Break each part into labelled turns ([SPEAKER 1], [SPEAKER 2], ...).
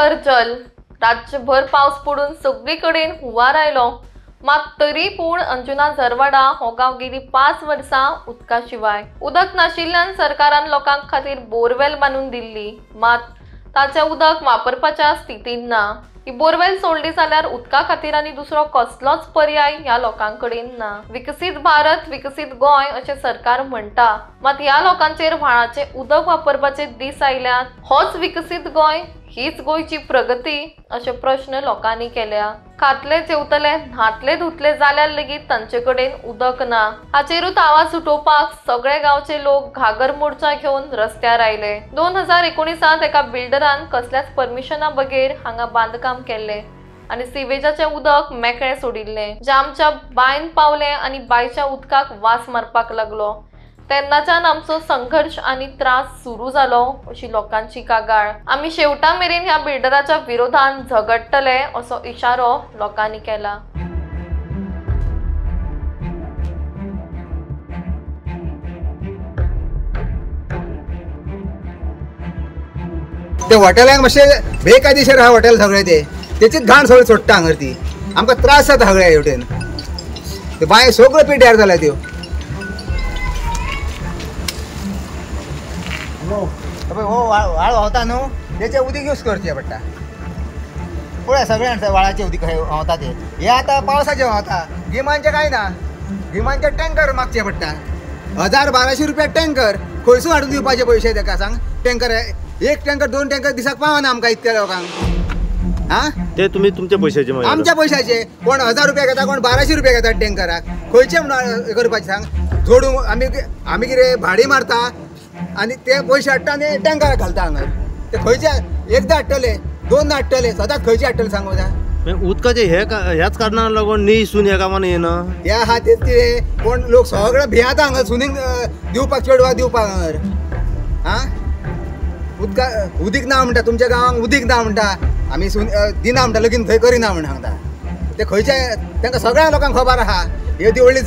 [SPEAKER 1] घर जल राज्यभर पावस पडून सगळीकडेन हुंवार आयलो मात तरी पूण अंजुना झरवाडा हो गांव गेली 5 वर्सां उदका शिवाय उदक नाशिल्ल्यान सरकारान लोकांक खातीर बोरवेल बांदून दिल्ली मात ताचें उदक वापरपाच्या स्थितीन ना। ही बोरवेल सोडली जाल्यार उदका खातीर आनी दुसरो कसलोच पर्याय ह्या लोकांकडेन ना। विकसीत भारत विकसीत गोंय अशें सरकार म्हणटा मात ह्या लोकांचेर व्हाळाचे उदक वापरपाचे दीस आयल्यात होच विकसीत गोंय हीच गोंयची प्रगती अशे प्रश्न लोकांनी केल्या। खातले जेवतले न्हातले धुतले जाल्यार लेगीत तांचे कडेन उदक ना। हाचेरूच आवाज उठोवपाक सगळे गांवचे लोक घागर मोर्चा घेवन रस्त्यार आयले। 2019 एका बिल्डरान कसल्याच परमिशना बगैर हांगा बांदकाम केले आणि सिवेजाचे उदक मेकळे सोडिल्ले जे आमच्या बायन पावले आणि बायच्या उदकाक वास मारपाक लागलो। तेन्नाच्यान आमचो संघर्ष आणि त्रास सुरू जालो अशी लोकांची कागाळ। आम्ही शेवटा मेरेन ह्या बिल्डराच्या विरोधान झगडटले असो इशारो लोकांनी केला।
[SPEAKER 2] ते हॉटेलांक मातशे बेकायदेशीर आहा हॉटेल सगळे तेचीच घाण सगळी सोडटा हांगर ती आमकां त्रास जाता सगळ्या हेवटेन ते बाय सगळ्यो पिड्यार जाल्या त्यो हो व्हाळ व्हांवता न्हू तेचे उदीक यूज करचें पडटा पळय सगळ्यांक व्हाळाचें उदीक व्हांवता ते हे आतां पावसाचें व्हांवता गिमांचें कांय ना गिमांचे टँकर मागचे पडटा 1000-1200 रुपया टँकर खंयसून हाडून दिवपाचे पयशे ताका सांग टँकर एक टँकर 2 टँकर दिसाक पावना आमकां इतक्या लोकांक हां
[SPEAKER 3] ते तुमी तुमच्या पैशाचे
[SPEAKER 2] आमच्या पैशाचे कोण 1000 रुपया घेता कोण 1200 रुपया घेता टँकराक खंयचे म्हणून करपाचें सांग जोडून आमी कितें भाडी मारता आणि ते पयशे हाडटा आनी टँकराक घालता हांगा ते खंयचे एकदां हाडटले 2दां हाडटले सदांच खंयचे हाडटले सांगू
[SPEAKER 3] उदकाचे ह्याच कारणाक लागून न्ही ह्या कामांनी येना
[SPEAKER 2] त्या खातीर ते कोण लोक सगळे भियाता हांगा सुनीक दिवपाक चेडवाक दिवपाक हांगर हां उदीक ना म्हणटा तुमच्या गांवांक उदीक ना म्हणटा आमी दिना म्हणटा लगीन थंय करिना म्हण सांगता ते खंयचे तांकां सगळ्या लोकांक खबर आहा हे ती व्हडली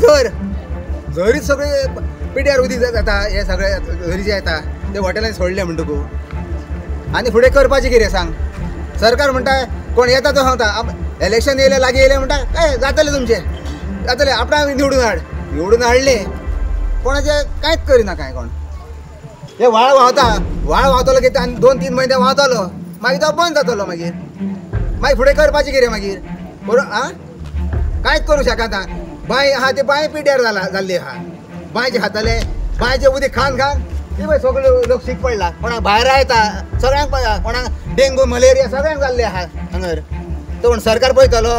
[SPEAKER 2] झरीच सगळे पिड्यार उदीक जाता हे सगळे झरीचे येता ते हॉटेलांनी सोडले म्हणटकू आनी फुडें करपाचें कितें सांग सरकार म्हणटा कोण येता तो सांगता इलेक्शन येयले लागीं येयले म्हणटा जातले तुमचे जातले आपणाक निवडून हाडले कोणाचे कांयच करिना कांय कोण हे व्हाळ व्हांवतलो कितें आनी 2-3 म्हयने व्हांवतलो मागीर तो बंद जातलो मागीर फुडें करपाचें कितें मागीर बरोबर आं कांयच करूं शकना बांय आहा ते बांय पिड्यार जाल्ली आहा बांयचे खाताले बांयचे उदीक खान ती पळय सगळे लोक शीक पडला कोणाक भायर येता सगळ्यांक कोणाक डेंगू मलेरिया सगळ्यांक जाल्ले आहा हांगर तो म्हण सरकार पळयतलो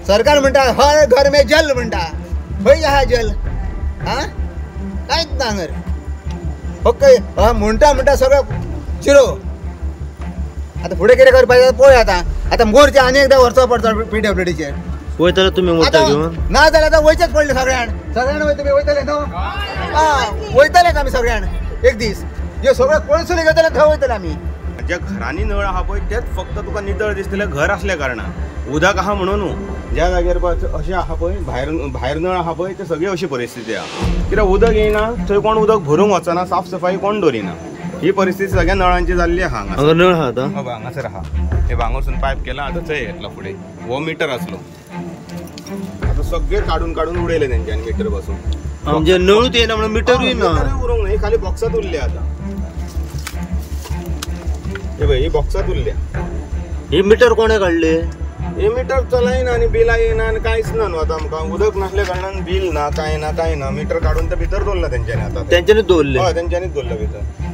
[SPEAKER 2] सरकार म्हणटा हर घर में जल म्हणटा खंय आहा जल आं कांयच ना हांगर फक्त म्हणटा सगळं चिरो आतां फुडें कितें करपाचें पळय आतां मोर्चा आनी एकदां व्हरचो पडटा PWDचेर
[SPEAKER 3] वयतले तुमी मोर्चा घेवन
[SPEAKER 2] ना जाल्यार आतां वयचेच पडले सगळ्यान तुमी वयतले न्हू वयतले आमी सगळ्यान एक दीस जे सगळे पळसून घेतले थंय वयतले आमी
[SPEAKER 4] ज्या घरांनी नळ आहा पळय तेच फक्त तुका नितळ दिसतले घर असल्या कारणान उदक आहा म्हणून ज्या जाग्यार अशें आहा पळय भायर नळ आहा पळय ते सगळी अशी परिस्थिती आहा कित्याक उदक येयना थंय कोण उदक भरूंक वचना साफ सफाई कोण दवरिना ही परिस्थिती सगळ्या नळांची जाल्ली आहा
[SPEAKER 3] हांगा नळ आहा आतां
[SPEAKER 4] हांगासर आहा हे भांगरसून पायप केला आतां थंय येतलो फुडें हो मिटर आसलो आतां सगळे काडून उडयले तेंच्यांनी मिटर बसून
[SPEAKER 3] म्हणजे नळूच येना म्हणून मिटरूय ना
[SPEAKER 4] उरूंक ना ही खाली बॉक्सात उरल्या आतां हे पळय ही बॉक्सात उरल्या
[SPEAKER 3] ही मिटर कोणे काडले
[SPEAKER 4] हे मिटर चलायना आनी बिलां येयना आनी कांयच ना न्हू आतां आमकां उदक नासल्या कारणान बील ना कांय ना मिटर काडून ते भितर दवरला तेंच्यांनी आतां
[SPEAKER 3] तेंच्यांनी दवरले
[SPEAKER 4] हय तेंच्यांनीच दवरला भितर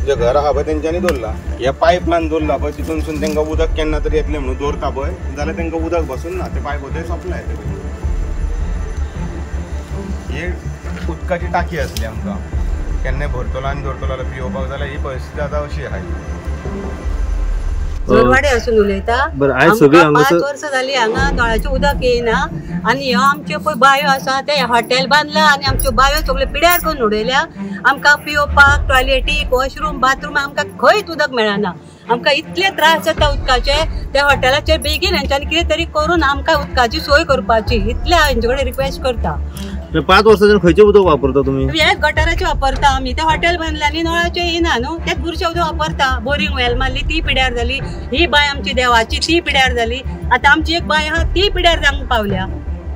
[SPEAKER 4] जे घर आहा पळय तेंच्यांनी दवरला हे पायपलायन दवरला पळय तितूनसून तांकां उदक केन्ना तरी येतलें म्हणून दवरता पळय जाल्यार तांकां उदक बसून ना ते पायप थंय सोंपलाय ही उदकाची टाकी आसली आमकां केन्नाय भरतलो आनी दवरतलो जाल्यार पिवपाक जाल्यार ही परिस्थिती आतां अशी आहा
[SPEAKER 5] जोरवाडे असून उलयता 5 वर्सां जाली हांगा नळाचें उदक येयना आनी ह्यो आमच्यो पळय बांयो आसा ते हॉटेल बांदला आनी आमच्यो बांयो सगळ्यो पिड्यार करून उडयल्या आमकां पिवपाक टॉयलेटीक वॉशरूम बाथरूम आमकां खंयच उदक मेळना. आमकां इतले त्रास जाता उदकाचे. त्या हॉटेलाचेर बेगीन हेंच्यांनी कितें तरी करून आमकां उदकाची सोय करपाची इतले हांव हेंचे कडेन रिक्वेस्ट करता.
[SPEAKER 3] 5 वर्सांच्यान खंयचें उदक वापरता तुमी?
[SPEAKER 5] हेच गटाराचे वापरता आमी. ते हॉटेल बांदल्यानी नळाचे येना न्हू, तेच बुरशें उदक वापरता. बोरींग वेल मारली ती पिड्यार जाली. ही बाय आमची देवाची ती पिड्यार जाली. आतां आमची एक बाय आहा ती पिड्यार जावंक पावल्या.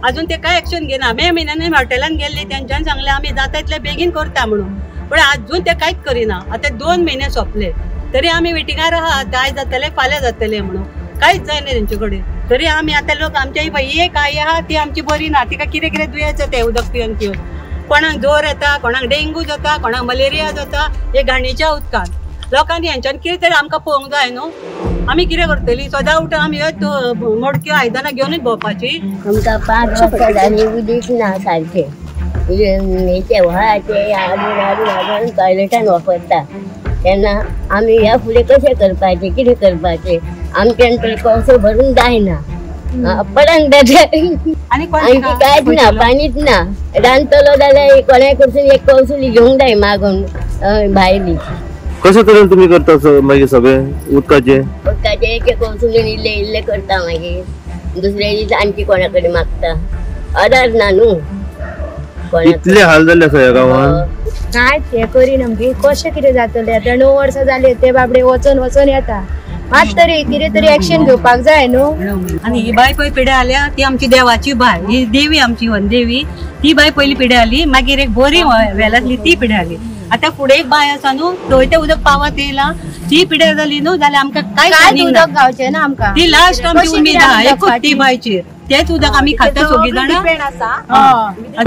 [SPEAKER 5] अजून ते काय एक्शन घेना. मे म्हयन्यान हॉटेलान गेल्ली तेंच्यान सांगलें आमी जाता तितले बेगीन करता म्हणून, पण अजून ते कांयच करिना. आतां 2 म्हयने सोंपले तरी आमी मिटिंगार आहात आयज जातले फाल्यां जातले म्हणून कांयच जायना तेंचे कडेन. तरी आमी आतां लोक आमच्या ही एक आई आहा ती आमची बरी ना, तिका कितें कितें दुयेंस जाता उदक पिवन पिवन. कोणाक जोर येता, कोणाक डेंगू जाता, कोणाक मलेरिया जाता हे घाणीच्या उदकान. लोकांनी हेंच्यान कितें तरी आमकां पळोवंक जाय न्हू. आमी कितें करतली? सदां उठून आमी मोडक्यो आयदनां घेवनूच भोंवपाची.
[SPEAKER 6] आमकां 5 वर्सां जालीं उदीक ना सारकें. हेचे व्हाळाचे हाडून टॉयलेटान वापरता तेन्ना आमी ह्या फुडें कशें करपाचें, कितें करपाचें? आमच्यान तर कळसो भरून जायना. पडंग जाता आनी कांयच ना, पाणीच ना. रांदतलो जाल्यार कोणाय कडसून एक कळसुली घेवंक जाय मागून भायली.
[SPEAKER 3] कशे तरेन तुमी करता मागीर सगळें उदकाचे
[SPEAKER 6] एक कळसुलीन इल्ले करता. मागीर दुसरे दीस आणखी कोणा कडेन मागता. आदार ना न्हू.
[SPEAKER 3] इतले हाल जाल्ले आसा ह्या गांवांत.
[SPEAKER 7] कांयच हे करिना. कशें कितें जातलें? आतां 9 वर्सां जाली ते बाबडे वचून येता. मात तरी कितें तरी एक्शन घेवपाक जाय न्हू.
[SPEAKER 5] आनी ही बाय पळय पिड्या आल्या ती आमची देवाची बाय. ही देवी आमची वनदेवी. ती बाय पयली पिड्या आली, मागीर एक बोरी वेलांतली ती पिड्या आली. आतां फुडें एक बाय आसा न्हू, थंय तें उदक पावत येयला ती पिड्यार जाली न्हू जाल्यार आमकां कांय
[SPEAKER 7] उदक गावचें ना आमकां.
[SPEAKER 5] ती लास्ट आमची उमेद आहा एकूच ती बायचेर. तेच उदक आमी खाता सगळीं जाणां.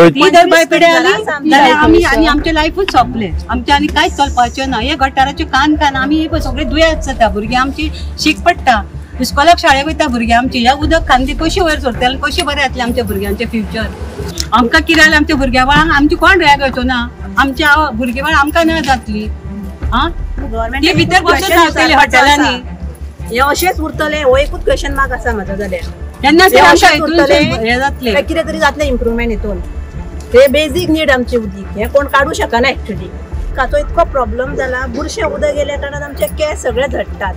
[SPEAKER 5] ती जर बाय पिड्या आली जाल्यार आमी आनी आमचें लायफूच सोंपलें. आमचें आनी कांयच चलपाचें ना. हे गटाराचे कान आमी सगळीं दुयेंस जाता. भुरगीं आमची शीक पडटा. इस्कॉलाक शाळेक वयता भुरगीं आमची. ह्या उदक खांदी कशी वयर सरतले, कशें बरें जातलें आमच्या भुरग्यांचें फ्युचर. आमकां कितें जालें आमच्या भुरग्यां बाळांक आमची कोण राग घेवचो ना. आमच्या भुरगीं बाळ आमकां न जातली. ती भितर बसत रावतली हॉटेलांनी.
[SPEAKER 8] हे अशेंच उरतले. हो एकूच क्वेश्चन मार्क आसा म्हाजो जाल्यार.
[SPEAKER 5] तेन्ना ते आमकां
[SPEAKER 8] हे
[SPEAKER 5] जातलें
[SPEAKER 8] कितें तरी जातलें इम्प्रुवमेंट हितून. हे बेजीक नीड आमची उदीक. हे कोण काडू शकना एक्चुअली. उदकाचो इतको प्रॉब्लेम जाला. बुरशें उदक गेल्या कारणान आमचे केस सगळे झडटात.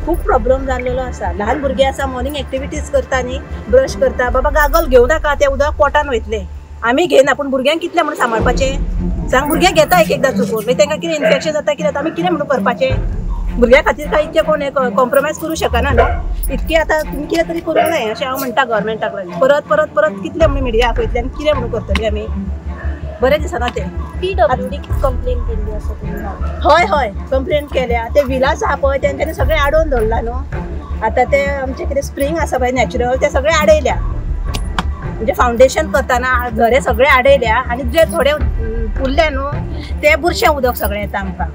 [SPEAKER 8] खूब प्रॉब्लेम जाल्लेलो आसा. ल्हान भुरगीं आसा मॉर्निंग एक्टिविटीज करता न्ही, ब्रश करता, बाबा गागल घेवं नाका तें उदक पोटान वयतलें. आमी घेयना पूण भुरग्यांक कितलें म्हणून सांबाळपाचें? सांग. भुरग्यांक घेता एकदां चुकून मागीर तांकां कितें इन्फेक्शन जाता कितें आमी कितें म्हणून करपाचें? भुरग्यां खातीर काय इतकें कोण कॉम्प्रोमायज करूं शकना न्हू. इतकें आतां तुमी कितें तरी करूंक जाय अशें हांव म्हणटा गव्हर्मेंटाक लागून. परत परत परत कितलें म्हणून मिडिया आपयतले आनी कितें म्हणून करतली आमी? बरें दिसना तें.
[SPEAKER 6] PWD कंप्लेन केल्ली आसा तुमी?
[SPEAKER 8] हय हय कंप्लेन केल्या. ते विलास आहा पळय तेंच्यांनी सगळें आडोवन दवरला न्हू. आतां ते आमचे कितें स्प्रींग आसा पळय नॅचरल ते सगळे आडयल्या. म्हणजे फावंडेशन करतना घरे सगळे आडयल्या आनी जे थोडे उरले न्हू ते बुरशें उदक सगळें येता आमकां.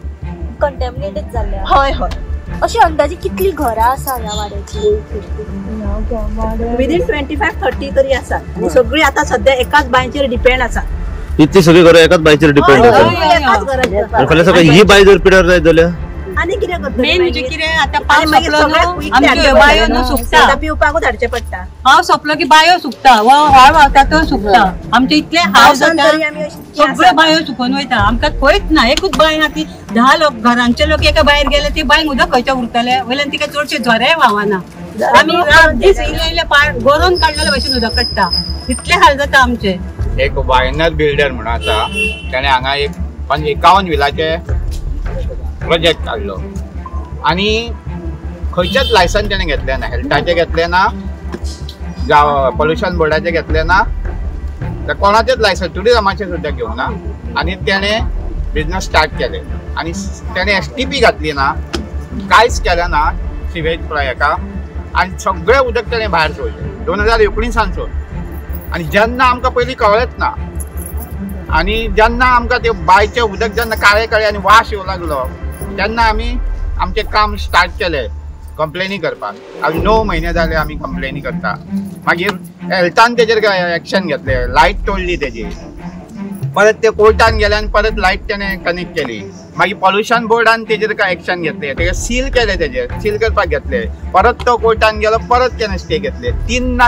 [SPEAKER 6] कंटॅमिनेटेड जाल्ले.
[SPEAKER 8] हय हय.
[SPEAKER 6] अशी अंदाजे कितली घरां आसा ह्या वाड्याची?
[SPEAKER 8] विदीन 25-30 तरी आसा. आनी सगळीं आतां सद्या एकाच बांयचेर डिपेंड आसा.
[SPEAKER 3] इतली सगळी घरां एकाच बायचेर डिपेंड आसा. फाल्यां सकाळी ही बाय जर पिड्यार जायत जाल्यार
[SPEAKER 8] आनी कितें करतली?
[SPEAKER 5] मेन म्हणजे कितें आतां पावस सोंपलो न्हू आमच्यो बायो न्हू सुकता.
[SPEAKER 8] पिवपाकूच धाडचें पडटा.
[SPEAKER 5] पावस सोंपलो की बायो सुकता. व्हाळ व्हांवता तो सुकता. आमचे इतले हाल जाता. सगळ्यो बायो सुकून वयता. आमकां खंयच ना. एकूच बांय आहा ती 10 लोक घरांचे लोक एका भायर गेले ती बांयक उदक खंयच्या उरतले वयल्यान तिका चडशे झरे व्हांवना. आमी दीस इल्ले गोरोवन काडलेले भशेन उदक काडटा. इतले हाल जाता आमचे.
[SPEAKER 9] एक वायनर बिल्डर म्हणून आसा ताणें हांगा एक 51 विलाचे प्रोजेक्ट काडलो आनी खंयचेच लायसन तेणें घेतलें ना. हेल्थाचें घेतलें ना, जावं पॉल्युशन बोर्डाचें घेतलें ना, कोणाचेच लायसन टुरिजमाचें सुद्दां घेवंक ना. आनी तेणें बिजनस स्टार्ट केलें आनी तेणें STP घातली ना, कांयच केलें ना सिवेज हेका. आनी सगळें उदक तेणें भायर सोडलें 2019 आनी जेन्ना आमकां पयलीं कळ्ळेंच ना. आनी जेन्ना आमकां ते बांयचें उदक जेन्ना काळें काळें आनी वास येवं लागलो तेन्ना आमी आमचें काम स्टार्ट केलें कंप्लेनी करपाक. आमी 9 म्हयने जाले आमी कंप्लेनी करता. मागीर हेल्थान तेजेर एक्शन घेतलें. लायट तोडली तेजी. परत ते कोर्टान गेले आनी परत लायट तेणें कनेक्ट केली. मागीर पॉल्युशन बोर्डान तेजेर काय एक्शन घेतलें. तेका सील केलें. तेजेर सील करपाक घेतलें. परत तो कोर्टान गेलो. परत तेणें स्टे घेतले. 3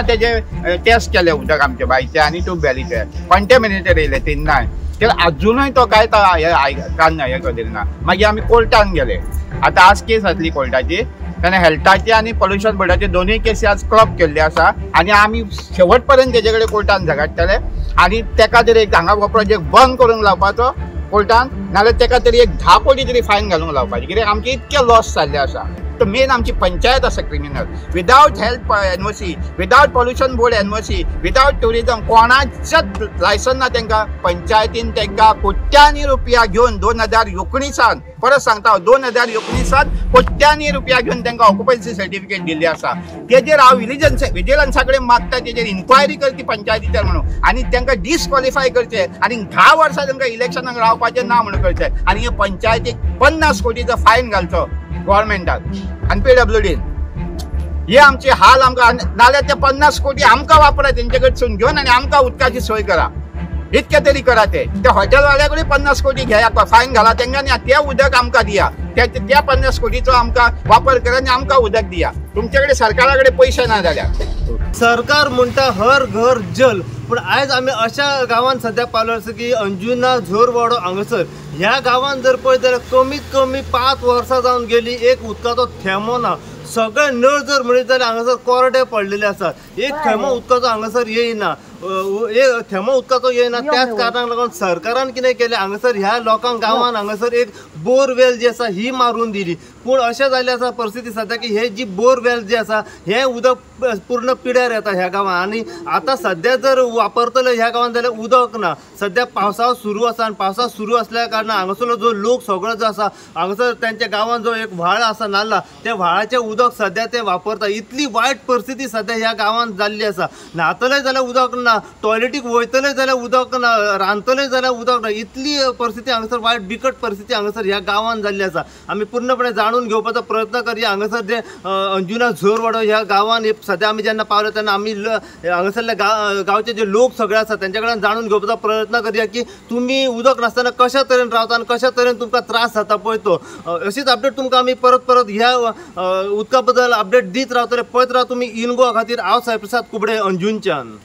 [SPEAKER 9] टेस्ट केले उदक आमचे बांयचे आनी ट्यूबवेलीचे. कंटेमिनेटेड येयले 3. तर अजूनही तो काय कान हे करिना. मागीर आमी कोर्टान गेले. आतां आज केस जातली कोर्टाची. ताणें हेल्थाची आनी पोल्युशन बोर्डाचे दोनूय केसी आज क्लब केल्ले आसा आनी आमी शेवट पर्यंत तेजे कडेन कोर्टान झगडटले आनी तेका तरी एक हांगा हो प्रोजेक्ट बंद करून लावपाचो कोर्टान, नाल्यार तेका तरी एक 10 कोटी तरी फायन घालूंक लावपाची. कित्याक आमचे इतके लॉस जाल्ले आसा. तर मेन आमची पंचायत आसा criminal. Without health NOC, without pollution board NOC, without tourism, कोणाचेच लायसन ना तांकां. पंचायतीन तांकां कोट्यांनी रुपया घेवन 2019 परत सांगता 2019 कोट्यांनी रुपया घेवन तांकां ऑक्युपन्सी सर्टिफिकेट दिल्ली आसा. तेजेर हांव विजिलन्सा कडेन मागता तेजेर इन्क्वायरी करची पंचायतीचेर म्हणून आनी तांकां डिस्क्वॉलिफाय करचे आनी 10 वर्सां तांकां इलेक्शनाक रावपाचें ना म्हणून करचे आनी हे पंचायतीक 50 कोटीचो फायन घालचो गव्हर्मेंटाक आनी PWDन. हे आमचे हाल आमकां, नाल्यार ते 50 कोटी आमकां वापरा तेंचे कडसून घेवन आनी आमकां उदकाची सोय करा. इतके तरी करा. ते हॉटेलवाल्या कडेन 50 कोटी घेया, फायन घाला तेंच्यांनी, ते उदक आमकां दिया. त्या 50 कोटीचो आमकां वापर करा आनी आमकां उदक दिया. तुमचे कडेन सरकारा कडेन पयशे ना जाल्यार
[SPEAKER 10] सरकार म्हणटा हर घर जल. पण आयज आमी अशा गांवांत सध्या पावलो आसा की अंजुना झोरवाडो हांगासर ह्या गांवांत जर पळयत जाल्यार कमीत कमी 5 वर्सां जावन गेली एक उदकाचो थेंबो ना. सगळे नळ जर म्हणत जाल्यार हांगासर कोरडे पडलेले आसात. एक थेंबो उदकाचो हांगासर येयना. थेंबो उदकाचो येयना. त्याच कारणाक लागून सरकारान कितें केलें, हांगासर ह्या लोकांक गांवांत हांगासर एक बोरवेल जी आसा ही मारून दिली. पूण अशें जाल्लें आसा परिस्थिती सद्या की हे जी बोरवेल जी आसा हें उदक पूर्ण पिड्यार येता ह्या गांवांत. आनी आतां सद्या जर वापरतले ह्या गांवांत जाल्यार उदक ना. सद्या पावसाळो सुरू आसा आनी पावसाळ सुरू आसल्या कारणान हांगासरलो जो लोक सगळो जो आसा हांगासर तांच्या गांवांत जो एक व्हाळ आसा नाल्ला त्या व्हाळाचें उदक सद्या ते वापरता. इतली वायट परिस्थिती सद्या ह्या गांवांत जाल्ली आसा. न्हातले जाल्यार उदक ना, टॉयलेटीक वयतले जाल्यार उदक ना, रांदतले जाल्यार उदक ना. इतली परिस्थिती हांगासर वायट बिकट परिस्थिती हांगासर ह्या गांवांत जाल्ली आसा. आमी पूर्णपणे जाणून घेवपाचो प्रयत्न करया. हांगासर जे अंजुना झोरवाडो ह्या गांवांत सद्या आमी जेन्ना पावले तेन्ना आमी हांगासरले गांवचे जे लोक सगळे आसा तेंच्या कडल्यान जाणून घेवपाचो प्रयत्न करया की तुमी उदक नासतना कशा तरेन रावता आनी कशा तरेन तुमकां त्रास जाता पळय तो. अशीच अपडेट तुमकां आमी परत ह्या उदका बद्दल अपडेट दीत रावतले. पळयत राव तुमी इनगो खातीर. हांव साईप्रसाद कुबडे अंजुनच्यान.